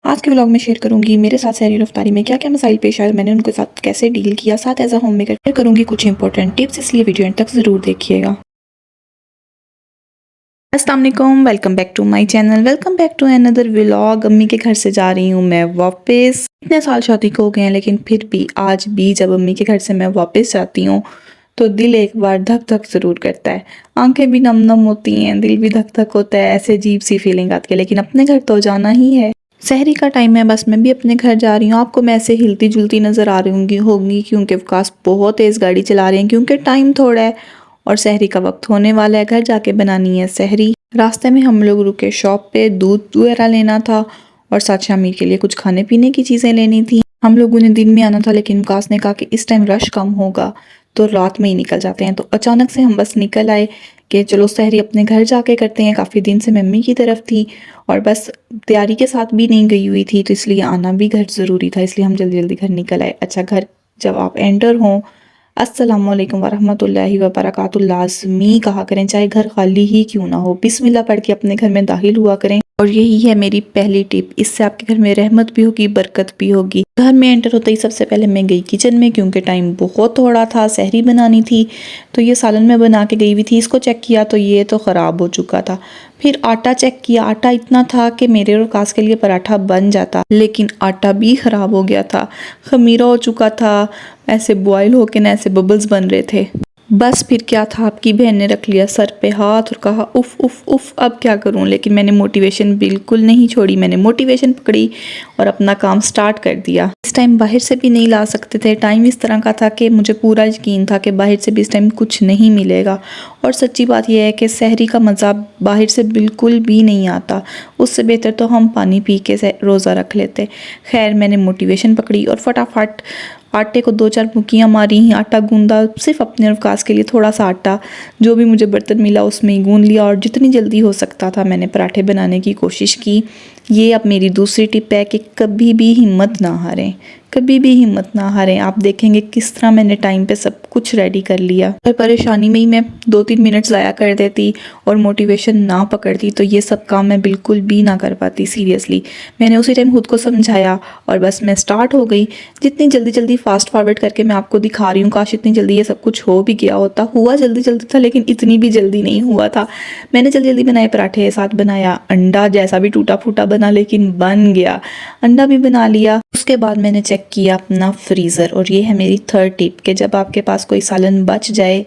आज के व्लॉग में शेयर करूंगी मेरे साथ सहरी और इफ्तारी में क्या क्या मसाइल पेश आए, मैंने उनके साथ कैसे डील किया, साथ as a home maker share करूंगी कुछ इंपॉर्टेंट टिप्स, इसलिए वीडियो एंड तक ज़रूर देखिएगा। अस्सलाम वालेकुम, welcome back to my channel, welcome back to another vlog. अम्मी के घर से जा रही हूँ मैं वापस। इतने साल शादी को हो गए हैं लेकिन फिर भी आज भी जब अम्मी के घर से मैं वापस जाती हूँ तो दिल एक बार धक धक ज़रूर करता है, आंखें भी नम नम होती हैं, दिल भी धक धक होता है, ऐसे अजीब सी फीलिंग आती है। लेकिन अपने घर तो जाना ही है। सहरी का टाइम है, बस मैं भी अपने घर जा रही हूँ। आपको मैं ऐसे हिलती जुलती नज़र आ रही होंगी क्योंकि विकास बहुत तेज़ गाड़ी चला रहे हैं, क्योंकि टाइम थोड़ा है और सहरी का वक्त होने वाला है। घर जाके बनानी है सहरी। रास्ते में हम लोग रुके शॉप पे, दूध वगैरह लेना था और साथ शामिर के लिए कुछ खाने पीने की चीज़ें लेनी थी। हम लोगों ने दिन में आना था लेकिन विकास ने कहा कि इस टाइम रश कम होगा तो रात में ही निकल जाते हैं। तो अचानक से हम बस निकल आए कि चलो सहरी अपने घर जाके करते हैं। काफ़ी दिन से मम्मी की तरफ थी और बस तैयारी के साथ भी नहीं गई हुई थी, तो इसलिए आना भी घर ज़रूरी था, इसलिए हम जल्दी जल्दी घर निकल आए। अच्छा, घर जब आप एंटर हों अस्सलामुअलैकुम वरहमतुल्लाहि वबरकातुहू लाज़मी कहा करें, चाहे घर खाली ही क्यों ना हो, बिस्मिल्लाह पढ़ के अपने घर में दाखिल हुआ करें। और यही है मेरी पहली टिप, इससे आपके घर में रहमत भी होगी, बरकत भी होगी। घर में एंटर होते ही सबसे पहले मैं गई किचन में, क्योंकि टाइम बहुत थोड़ा था, सहरी बनानी थी। तो ये सालन में बना के गई हुई थी, इसको चेक किया तो ये तो ख़राब हो चुका था। फिर आटा चेक किया, आटा इतना था कि मेरे और कास के लिए पराठा बन जाता, लेकिन आटा भी ख़राब हो गया था, खमीरा हो चुका था, ऐसे बॉयल होके ना ऐसे बबल्स बन रहे थे। बस फिर क्या था, आपकी बहन ने रख लिया सर पे हाथ और कहा उफ उफ उफ, अब क्या करूं। लेकिन मैंने मोटिवेशन बिल्कुल नहीं छोड़ी, मैंने मोटिवेशन पकड़ी और अपना काम स्टार्ट कर दिया। इस टाइम बाहर से भी नहीं ला सकते थे, टाइम इस तरह का था कि मुझे पूरा यकीन था कि बाहर से भी इस टाइम कुछ नहीं मिलेगा। और सच्ची बात यह है कि सहरी का मज़ा बाहर से बिल्कुल भी नहीं आता, उससे बेहतर तो हम पानी पी के रोज़ा रख लेते। खैर, मैंने मोटिवेशन पकड़ी और फटाफट आटे को 2-4 मुक्कियाँ मारी, आटा गूंदा, सिर्फ अपने अवकाश के लिए थोड़ा सा आटा जो भी मुझे बर्तन मिला उसमें ही गूंद लिया और जितनी जल्दी हो सकता था मैंने पराठे बनाने की कोशिश की। ये अब मेरी दूसरी टिप है कि कभी भी हिम्मत ना हारें, कभी भी हिम्मत ना हारें। आप देखेंगे किस तरह मैंने टाइम पे सब कुछ रेडी कर लिया। पर परेशानी में ही मैं 2-3 मिनट ज़ाया कर देती और मोटिवेशन ना पकड़ती तो ये सब काम मैं बिल्कुल भी ना कर पाती। सीरियसली मैंने उसी टाइम खुद को समझाया और बस मैं स्टार्ट हो गई। जितनी जल्दी जल्दी फास्ट फॉरवर्ड करके मैं आपको दिखा रही हूँ, काश इतनी जल्दी ये सब कुछ हो भी गया होता। हुआ जल्दी जल्दी था लेकिन इतनी भी जल्दी नहीं हुआ था। मैंने जल्दी जल्दी बनाए पराठे, साथ बनाया अंडा, जैसा भी टूटा फूटा बना लेकिन बन गया। अंडा भी बना लिया। उसके बाद मैंने चेक किया अपना फ्रीज़र और ये है मेरी थर्ड टिप कि जब आपके पास कोई सालन बच जाए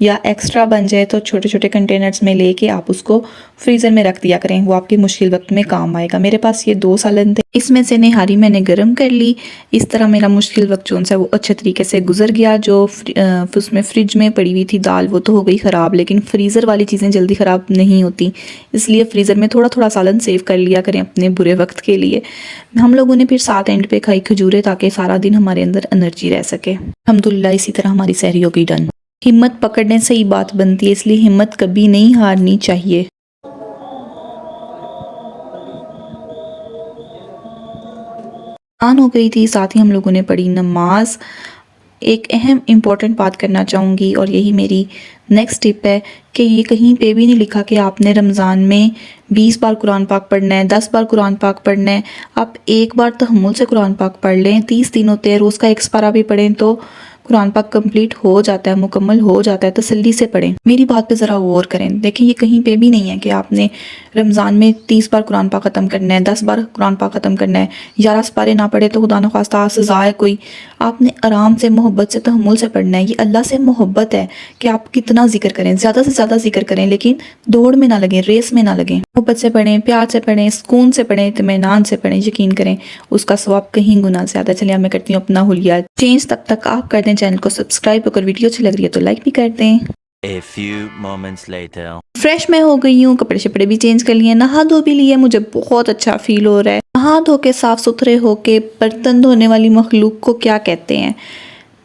या एक्स्ट्रा बन जाए तो छोटे छोटे कंटेनर्स में लेके आप उसको फ्रीज़र में रख दिया करें, वो आपके मुश्किल वक्त में काम आएगा। मेरे पास ये 2 सालन थे, इसमें से निहारी मैंने गर्म कर ली। इस तरह मेरा मुश्किल वक्त जो सा वो अच्छे तरीके से गुजर गया। जो उसमें फ्रिज में पड़ी हुई थी दाल वो तो हो गई ख़राब, लेकिन फ्रीज़र वाली चीज़ें जल्दी ख़राब नहीं होती, इसलिए फ्रीज़र में थोड़ा थोड़ा सालन सेव कर लिया करें अपने बुरे वक्त के लिए। हम लोगों ने फिर साथ एंड पे खाई खजूरें ताकि सारा दिन हमारे अंदर एनर्जी रह सके। अल्हम्दुलिल्लाह इसी तरह हमारी सहरी होगी डन। हिम्मत पकड़ने से ही बात बनती है, इसलिए हिम्मत कभी नहीं हारनी चाहिए। आन हो गई थी, साथ ही हम लोगों ने पढ़ी नमाज। एक अहम इम्पॉर्टेंट बात करना चाहूँगी और यही मेरी नेक्स्ट टिप है कि ये कहीं पे भी नहीं लिखा कि आपने रमज़ान में 20 बार कुरान पाक पढ़ना है, 10 बार कुरान पाक पढ़ना है। आप एक बार तहम्मुल से कुरान पाक पढ़ लें, 30 दिन होते हैं, रोज़ का एक पारा भी पढ़ें तो कुरान पाक कंप्लीट हो जाता है, मुकम्मल हो जाता है। तसल्ली से पढ़ें, मेरी बात पे ज़रा गौर करें। देखिए, ये कहीं पे भी नहीं है कि आपने रमज़ान में 30 बार कुरान पाक ख़त्म करना है, 10 बार कुरान पाक ख़त्म करना है, 11 पारे ना पढ़े तो खुदा न ख्वास्ता सज़ा है कोई। आपने आराम से, मोहब्बत से, तहम्मुल से पढ़ना है। ये अल्लाह से मोहब्बत है कि आप कितना जिक्र करें, ज़्यादा से ज़्यादा जिक्र करें, लेकिन दौड़ में ना लगें, रेस में ना लगें। मोहब्बत से पढ़ें, प्यार से पढ़ें, सुकून से पढ़ें, इत्मीनान से पढ़ें। यकीन करें उसका सवाब कहीं गुना ज़्यादा। चलिए मैं करती हूँ अपना हुलिया चेंज, तब तक आप कर दें चैनल को सब्सक्राइब, अगर वीडियो अच्छी लग रही है तो लाइक भी कर दें। A few moments later. Fresh मैं हो गई हूँ, कपड़े शपड़े भी चेंज कर लिए, नहा धो भी लिए, मुझे बहुत अच्छा फील हो रहा है। नहा धो के साफ सुथरे होके बर्तन धोने वाली मखलूक को क्या कहते हैं?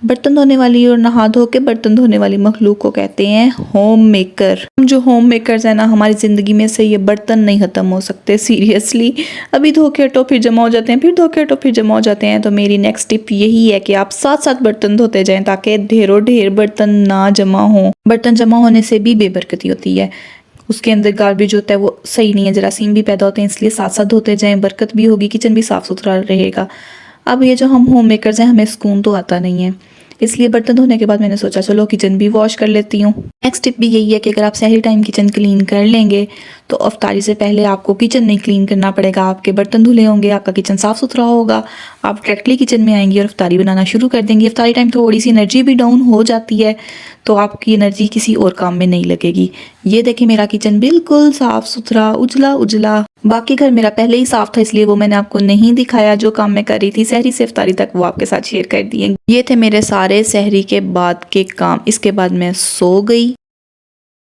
बर्तन धोने वाली और नहा धो के बर्तन धोने वाली मखलूक को कहते हैं होम मेकर। हम जो होम मेकर्स हैं ना, हमारी ज़िंदगी में से ये बर्तन नहीं ख़त्म हो सकते। सीरियसली, अभी धो के हटो फिर जमा हो जाते हैं, फिर धो के हटो फिर जमा हो जाते हैं। तो मेरी नेक्स्ट टिप यही है कि आप साथ साथ बर्तन धोते जाएं ताकि ढेरों ढेर बर्तन ना जमा हो। बर्तन जमा होने से भी बेबरकती होती है। उसके अंदर गार्बेज होता है वो सही नहीं है, जरासीम भी पैदा होते हैं, इसलिए साथ साथ धोते जाएं, बरकत भी होगी, किचन भी साफ़ सुथरा रहेगा। अब ये जो हम होम मेकर्स हैं हमें सुकून तो आता नहीं है, इसलिए बर्तन धोने के बाद मैंने सोचा चलो किचन भी वॉश कर लेती हूँ। नेक्स्ट टिप भी यही है कि अगर आप सहरी टाइम किचन क्लीन कर लेंगे तो अफ्तारी से पहले आपको किचन नहीं क्लीन करना पड़ेगा, आपके बर्तन धुले होंगे, आपका किचन साफ़ सुथरा होगा, आप डायरेक्टली किचन में आएंगी और अफ्तारी बनाना शुरू कर देंगी। अफ्तारी टाइम थोड़ी सी एनर्जी भी डाउन हो जाती है तो आपकी एनर्जी किसी और काम में नहीं लगेगी। ये देखिए मेरा किचन बिल्कुल साफ़ सुथरा उजला उजला। बाकी घर मेरा पहले ही साफ़ था इसलिए वो मैंने आपको नहीं दिखाया, जो काम मैं कर रही थी सहरी से अफ्तारी तक वो आपके साथ शेयर कर दिए। ये थे मेरे सारे सहरी के बाद के काम। इसके बाद मैं सो गई।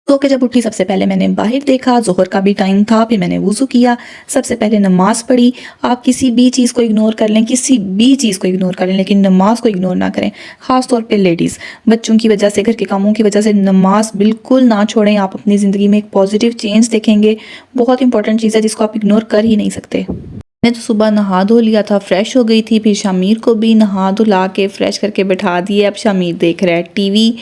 सो के जब उठी सबसे पहले मैंने बाहर देखा, ज़ोहर का भी टाइम था, फिर मैंने वुज़ू किया, सबसे पहले नमाज पढ़ी। आप किसी भी चीज़ को इग्नोर कर लें, किसी भी चीज़ को इग्नोर कर लें, लेकिन नमाज को इग्नोर ना करें। ख़ास तौर पे लेडीज़, बच्चों की वजह से, घर के कामों की वजह से नमाज बिल्कुल ना छोड़ें। आप अपनी ज़िंदगी में एक पॉजिटिव चेंज देखेंगे। बहुत इंपॉर्टेंट चीज़ है जिसको आप इग्नोर कर ही नहीं सकते। मैं तो सुबह नहा धो लिया था, फ्रेश हो गई थी, फिर शामीर को भी नहा धुला के फ्रेश करके बैठा दिए। अब शामीर देख रहा है टीवी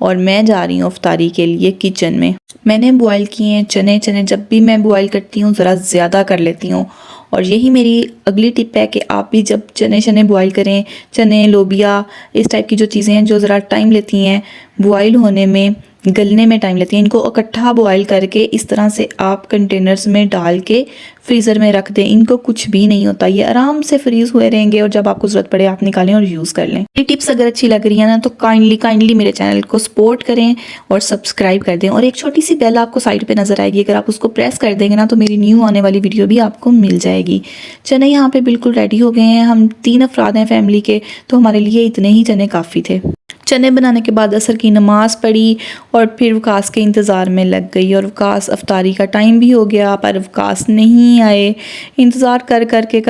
और मैं जा रही हूँ अफ्तारी के लिए किचन में। मैंने बॉयल किए हैं चने। चने जब भी मैं बॉयल करती हूँ ज़रा ज़्यादा कर लेती हूँ, और यही मेरी अगली टिप है कि आप भी जब चने बॉयल करें, चने लोबिया इस टाइप की जो चीज़ें हैं जो ज़रा टाइम लेती हैं बॉयल होने में, गलने में टाइम लेती हैं, इनको इकट्ठा बॉयल करके इस तरह से आप कंटेनर्स में डाल के फ्रीज़र में रख दें। इनको कुछ भी नहीं होता, ये आराम से फ्रीज़ हुए रहेंगे और जब आपको ज़रूरत पड़े आप निकालें और यूज़ कर लें। ये टिप्स अगर अच्छी लग रही है ना तो काइंडली मेरे चैनल को सपोर्ट करें और सब्सक्राइब कर दें, और एक छोटी सी बेल आपको साइड पे नज़र आएगी, अगर आप उसको प्रेस कर देंगे ना तो मेरी न्यू आने वाली वीडियो भी आपको मिल जाएगी। चने यहाँ पे बिल्कुल रेडी हो गए हैं। हम 3 अफराद हैं फैमिली के, तो हमारे लिए इतने ही चने काफ़ी थे। चने बनाने के बाद असर की नमाज़ पढ़ी और फिर वकास के इंतज़ार में लग गई, और वकास अफ्तारी का टाइम भी हो गया पर वकास नहीं आए। इंतज़ार कर करके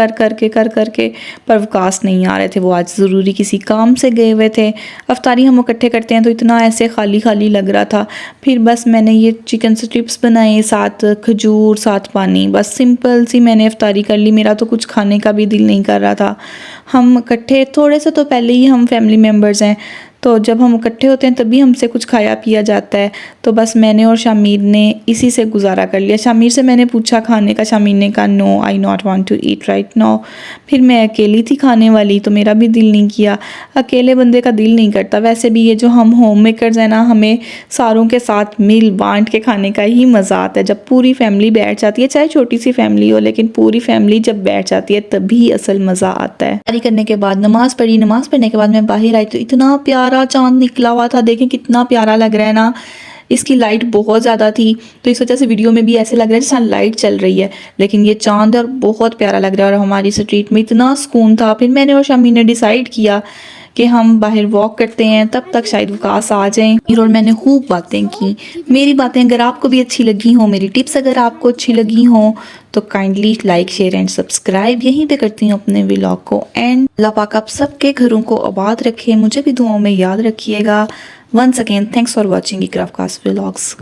पर वकास नहीं आ रहे थे। वो आज ज़रूरी किसी काम से गए हुए थे। अफ्तारी हम इकट्ठे करते हैं तो इतना ऐसे खाली खाली लग रहा था। फिर बस मैंने ये चिकन स्ट्रिप्स बनाए, साथ खजूर साथ पानी, बस सिंपल सी मैंने अफ्तारी कर ली। मेरा तो कुछ खाने का भी दिल नहीं कर रहा था। हम इकट्ठे थोड़े से तो पहले ही हम फैमिली मेम्बर्स हैं, तो जब हम इकट्ठे होते हैं तभी हमसे कुछ खाया पिया जाता है। तो बस मैंने और शामीर ने इसी से गुजारा कर लिया। शामीर से मैंने पूछा खाने का, शामीर ने कहा no I not want to eat right now. फिर मैं अकेली थी खाने वाली तो मेरा भी दिल नहीं किया। अकेले बंदे का दिल नहीं करता। वैसे भी ये जो हम होम मेकर्स हैं ना, हमें सारों के साथ मिल बांट के खाने का ही मज़ा आता है। जब पूरी फैमिली बैठ जाती है, चाहे छोटी सी फैमिली हो, लेकिन पूरी फैमिली जब बैठ जाती है तभी असल मज़ा आता है। तैयारी करने के बाद नमाज़ पढ़ी। नमाज़ पढ़ने के बाद मैं बाहर आई तो इतना प्यारा चांद निकला हुआ था। देखें कितना प्यारा लग रहा है ना। इसकी लाइट बहुत ज़्यादा थी तो इस वजह से वीडियो में भी ऐसे लग रहा है जैसे लाइट चल रही है, लेकिन ये चांद और बहुत प्यारा लग रहा है और हमारी स्ट्रीट में इतना सुकून था। फिर मैंने और शामी ने डिसाइड किया कि हम बाहर वॉक करते हैं, तब तक शायद वकास आ जाएं। और मैंने खूब बातें की। मेरी बातें अगर आपको भी अच्छी लगी हों, मेरी टिप्स अगर आपको अच्छी लगी हों तो kindly like share and subscribe. यहीं पे करती हूँ अपने व्लॉग को एंड। अल्लाह पाक आप सबके घरों को आबाद रखे, मुझे भी दुआओं में याद रखिएगा। Once again thanks for watching Iqra Afkas vlogs.